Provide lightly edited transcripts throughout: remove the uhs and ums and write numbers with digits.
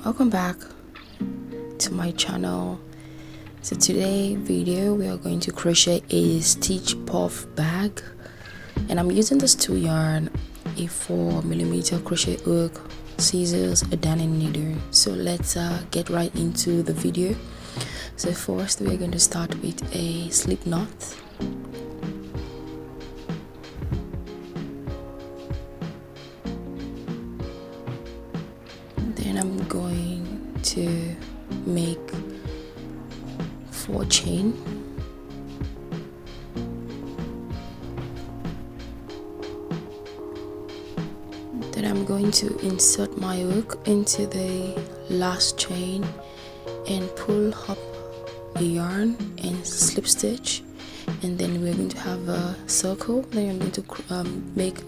Welcome back to my channel. So today video we are going to crochet a stitch puff bag, and I'm using this 2 yarn, a 4mm crochet hook, scissors, a darning needle. So let's get right into the video. So first we are going to start with a slip knot. Then I'm going to make 4 chain. Then I'm going to insert my hook into the last chain and pull up the yarn and slip stitch, and then we're going to have a circle. Then I'm going to make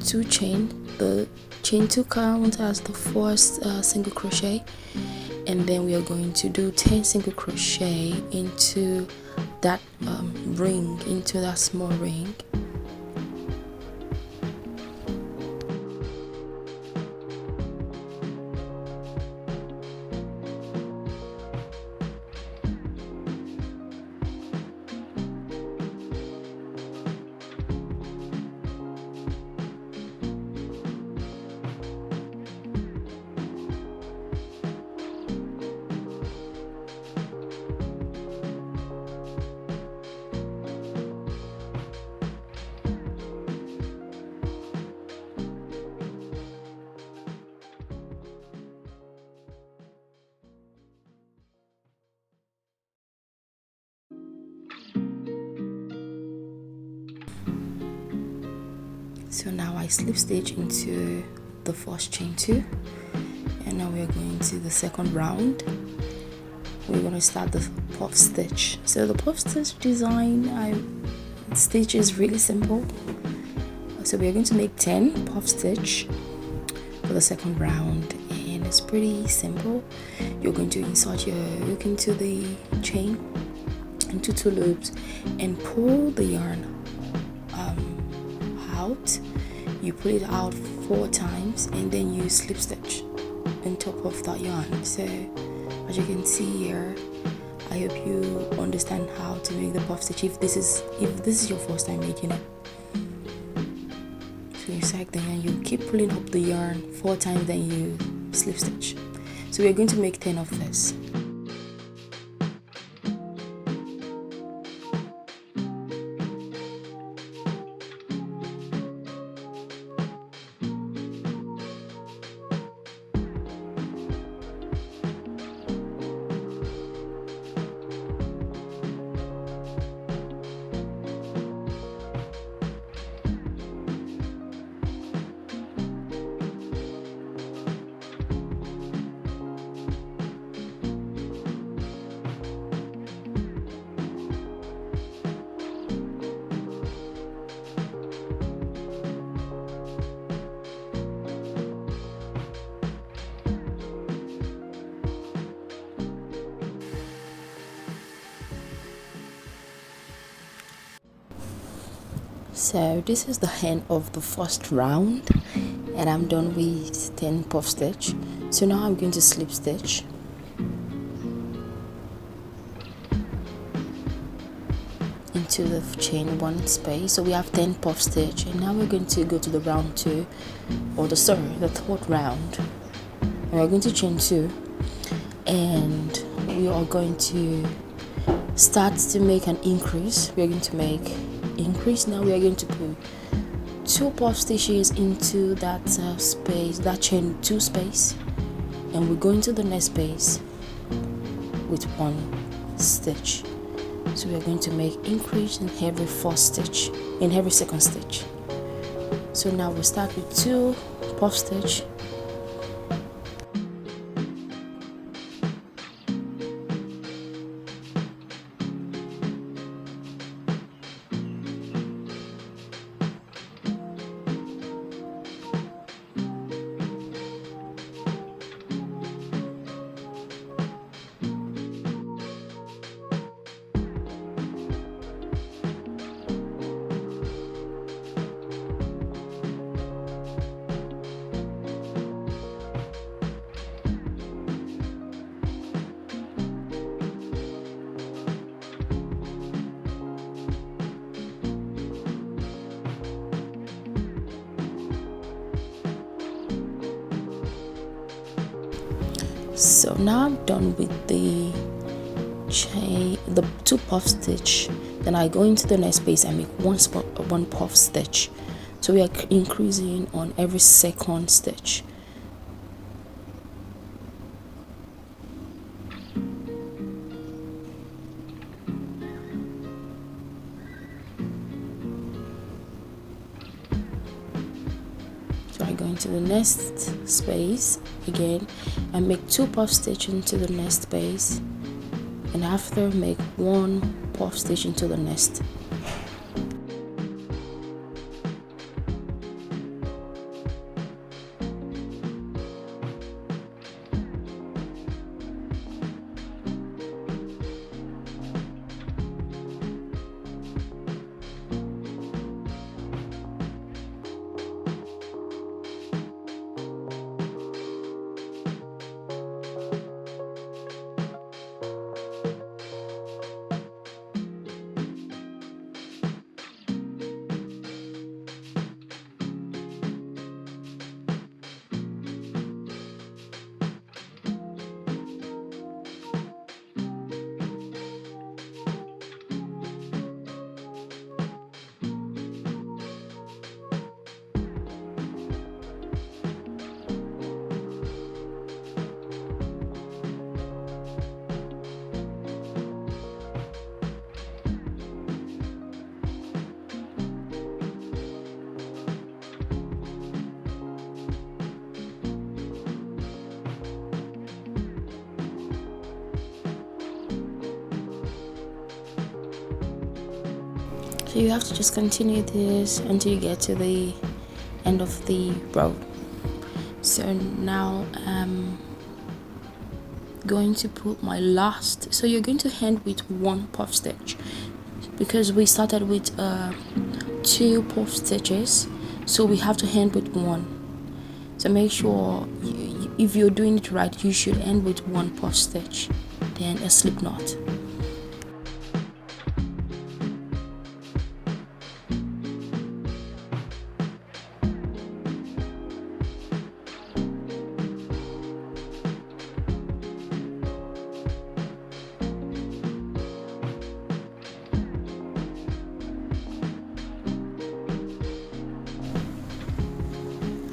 2 chain. The chain 2 count as the first single crochet, and then we are going to do 10 single crochet into that ring, into that small ring. So now I slip stitch into the first chain 2, and now we are going to the second round. We're going to start the puff stitch. So the puff stitch design, stitch is really simple. So we are going to make 10 puff stitch for the second round, and it's pretty simple. You're going to insert your hook into the chain, into 2 loops, and pull the yarn out. You pull it out 4 times, and then you slip stitch on top of that yarn. So as you can see here, I hope you understand how to make the puff stitch if this is your first time making it. So you sag the yarn, you keep pulling up the yarn 4 times, then you slip stitch. So we're going to make 10 of this. So this is the end of the first round, and I'm done with 10 puff stitch. So now I'm going to slip stitch into the chain 1 space. So we have 10 puff stitch, and now we're going to go to the round 2, or the third round, and we're going to chain 2, and we are going to start to make an increase. We're going to make increase. Now we are going to put 2 puff stitches into that space, that chain 2 space, and we're going to the next space with 1 stitch. So we are going to make increase in every first stitch, in every second stitch. So now we'll start with 2 puff stitch, So now I'm done with the chain, the 2 puff stitch. Then I go into the next space and make one puff stitch. So we are increasing on every second stitch. So I go into the next space again and make 2 puff stitch into the next space, and after make 1 puff stitch into the next. So you have to just continue this until you get to the end of the row. So now I'm going to put my last, so you're going to end with 1 puff stitch because we started with 2 puff stitches, so we have to end with 1. So make sure if you're doing it right, you should end with 1 puff stitch, then a slip knot.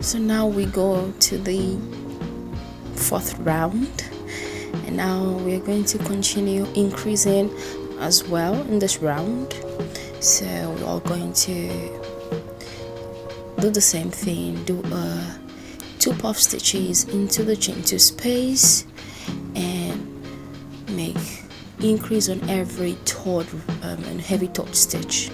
So now we go to the 4th round, and now we're going to continue increasing as well in this round. So we're all going to do the same thing, do 2 puff stitches into the chain 2 space and make increase on every third and heavy third stitch.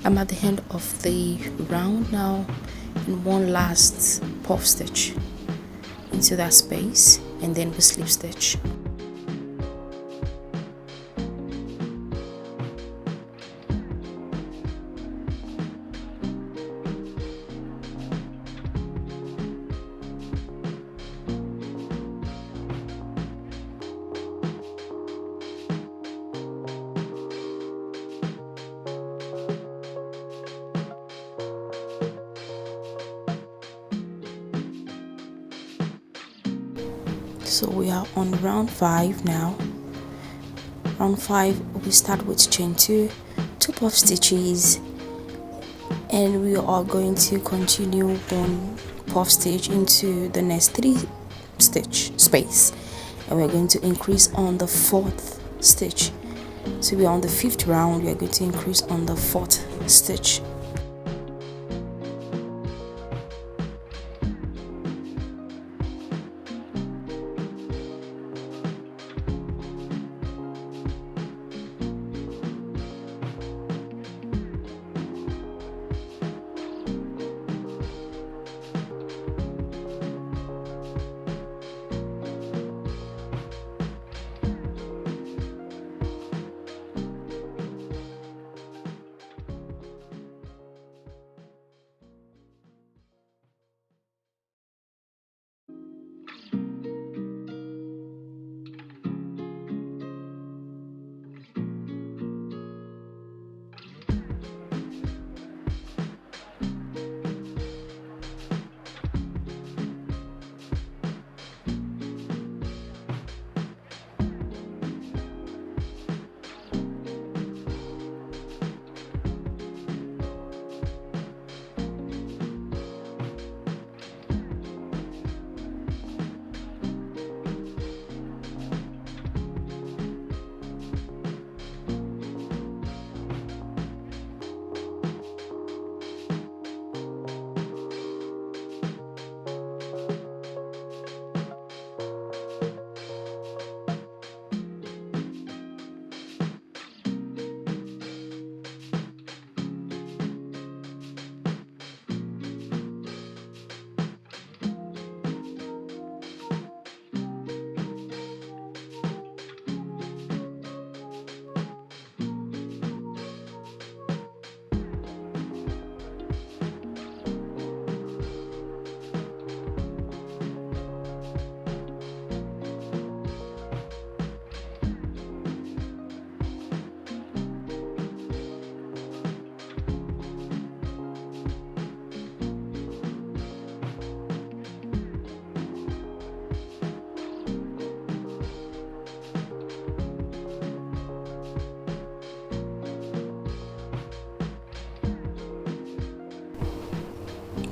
I'm at the end of the round now, and one last puff stitch into that space, and then we slip stitch. So we are on round 5 now. Round 5, we start with chain 2 puff stitches, and we are going to continue 1 puff stitch into the next 3 stitch space, and we're going to increase on the 4th stitch. So we are on the 5th round, we are going to increase on the 4th stitch.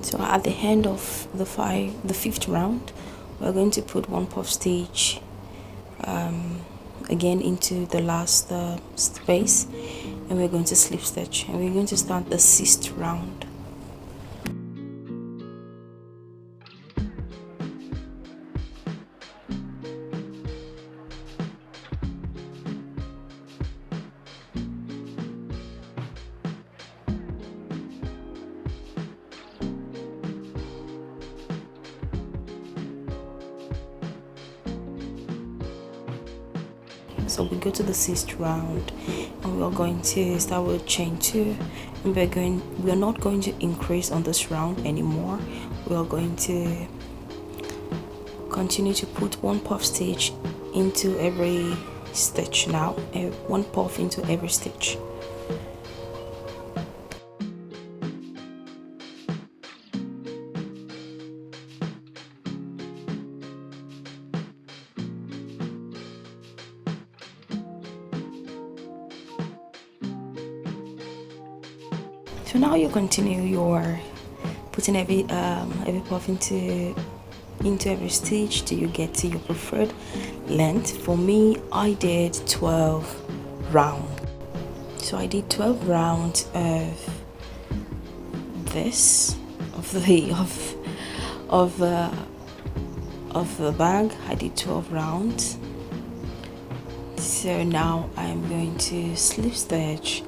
So at the end of the 5th round, we're going to put 1 puff stitch again into the last space, and we're going to slip stitch, and we're going to start the 6th round. So we go to the 6th round, and we are going to start with chain 2, and we are not going to increase on this round anymore. We are going to continue to put 1 puff stitch into every stitch now, 1 puff into every stitch. So now you continue your putting every puff into every stitch till you get to your preferred length. For me, I did 12 rounds. So I did 12 rounds of this, of the bag. I did 12 rounds. So now I'm going to slip stitch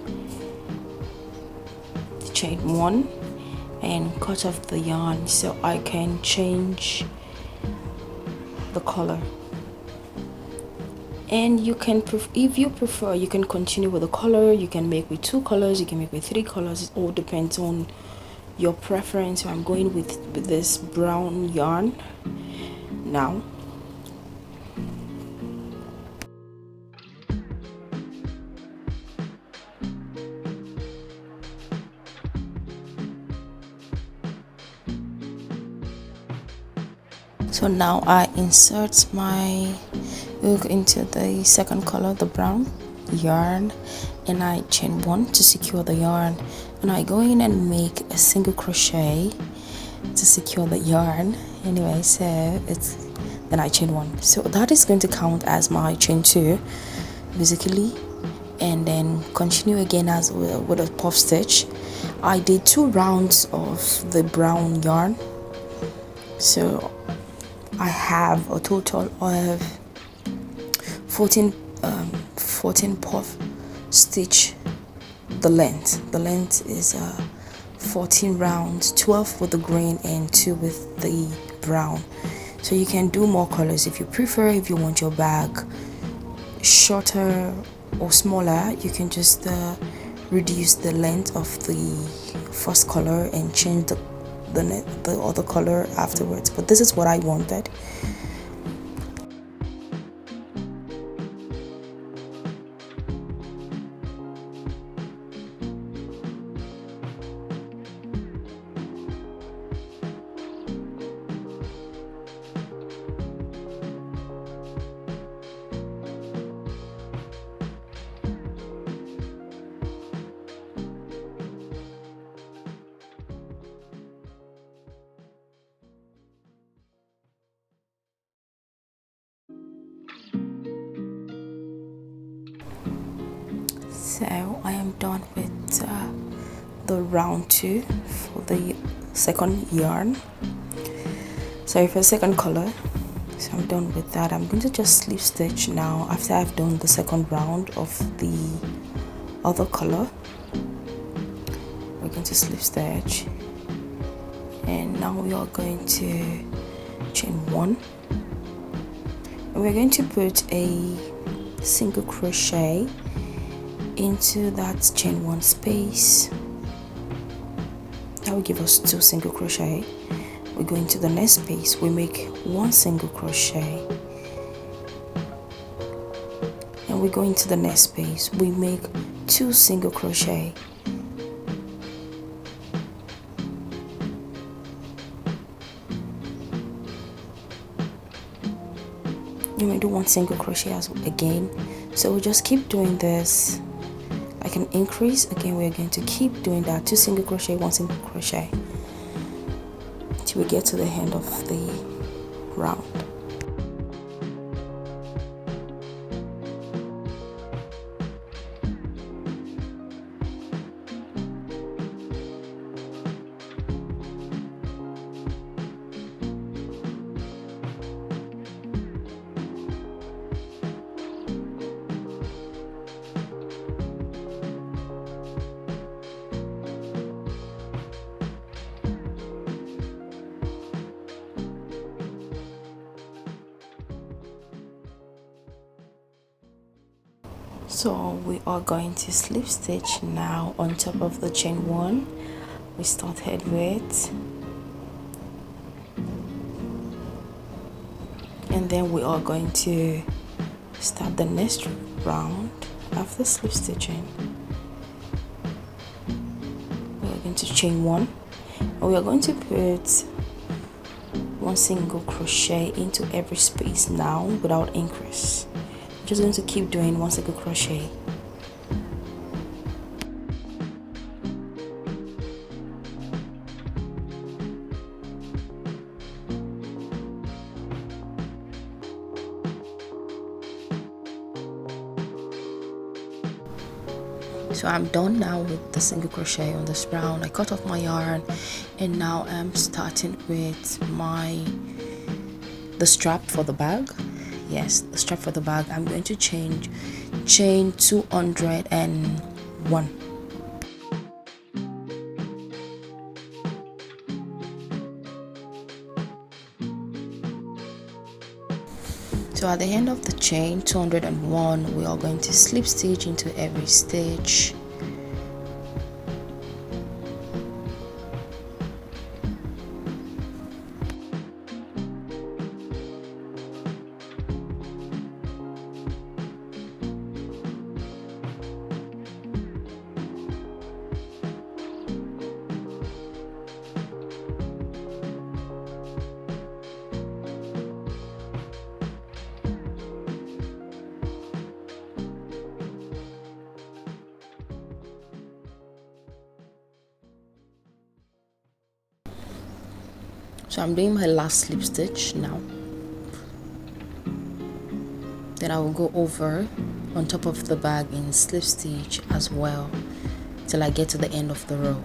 chain 1 and cut off the yarn so I can change the color. And you can, if you prefer, you can continue with the color. You can make with 2 colors, you can make with 3 colors. It all depends on your preference. So I'm going with this brown yarn now. So now I insert my hook into the second color, the brown yarn, and I chain 1 to secure the yarn, and I go in and make a single crochet to secure the yarn. Anyway, so then I chain 1, so that is going to count as my chain 2 basically, and then continue again as with a puff stitch. I did 2 rounds of the brown yarn, so I have a total of 14 puff stitch. The length is 14 rounds, 12 with the green and 2 with the brown. So you can do more colors if you prefer. If you want your bag shorter or smaller, you can just reduce the length of the first color and change the other color afterwards, but this is what I wanted. So I am done with the round 2 for the second yarn, sorry, for the second color. So I'm done with that. I'm going to just slip stitch now after I've done the second round of the other color. We're going to slip stitch, and now we are going to chain 1, and we're going to put a single crochet into that chain 1 space. That will give us 2 single crochet. We go into the next space, we make 1 single crochet, and we go into the next space, we make 2 single crochet. You may do 1 single crochet as again, so we'll just keep doing this. I can increase again. We're going to keep doing that, 2 single crochet, 1 single crochet, till we get to the end of the round. So we are going to slip stitch now on top of the chain 1 we started with, and then we are going to start the next round after slip stitching. We are going to chain 1, and we are going to put 1 single crochet into every space now without increase. Just going to keep doing 1 single crochet. So I'm done now with the single crochet on this round. I cut off my yarn, and now I'm starting with the strap for the bag. Yes, the strap for the bag. I'm going to chain 201. So at the end of the chain 201, we are going to slip stitch into every stitch. So I'm doing my last slip stitch now. Then I will go over on top of the bag in slip stitch as well till I get to the end of the row.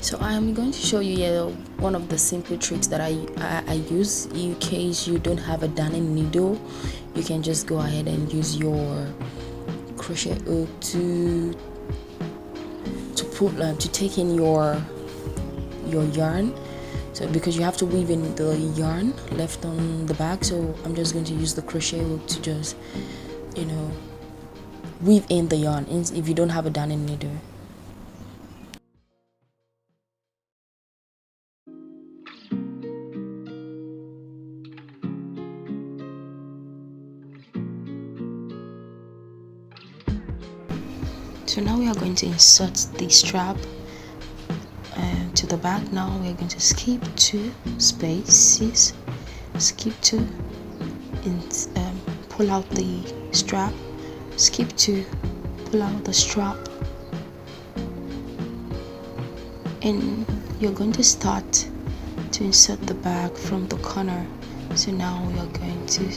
So I'm going to show you here one of the simple tricks that I use in case you don't have a darning needle. You can just go ahead and use your crochet hook to take in your yarn. So because you have to weave in the yarn left on the bag, so I'm just going to use the crochet hook to just, you know, weave in the yarn if you don't have a darning needle. So now we are going to insert the strap to the bag. Now we are going to skip 2 spaces, skip 2 and pull out the strap, skip 2, pull out the strap, and you're going to start to insert the bag from the corner. So now we are going to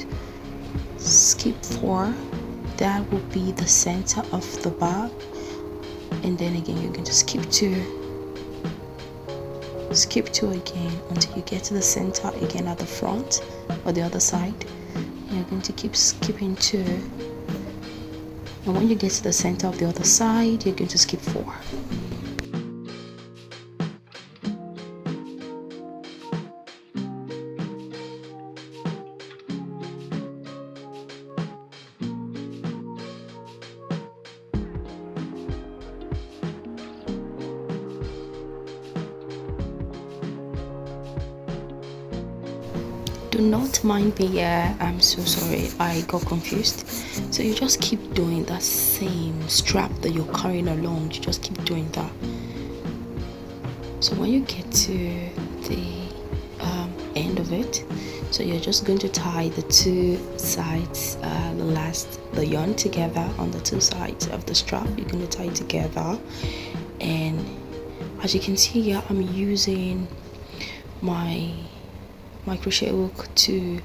skip 4. That will be the center of the bag, and then again you're going to skip 2 again until you get to the center again at the front or the other side. And you're going to keep skipping 2, and when you get to the center of the other side you're going to skip 4. Do not mind me, yeah, I'm so sorry, I got confused. So you just keep doing that same strap that you're carrying along, you just keep doing that. So when you get to the end of it, so you're just going to tie the 2 sides, the yarn together on the 2 sides of the strap. You're going to tie it together, and as you can see here, I'm using my crochet hook to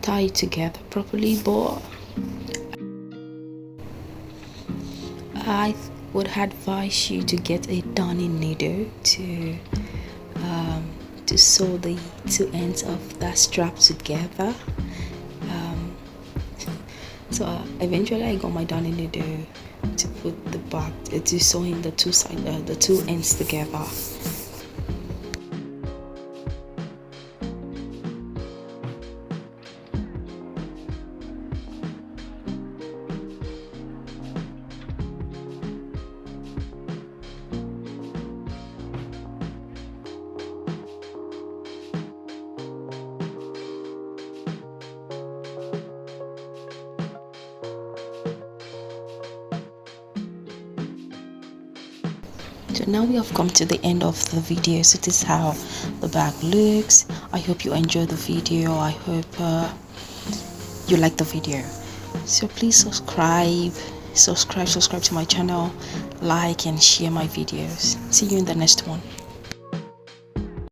tie it together properly, but I would advise you to get a darning needle to sew the 2 ends of that strap together. So eventually I got my darning needle to put the back to sew in the 2 ends together. So now we have come to the end of the video. So this is how the bag looks. I hope you enjoyed the video. I hope you like the video. So please subscribe to my channel, like and share my videos. See you in the next one.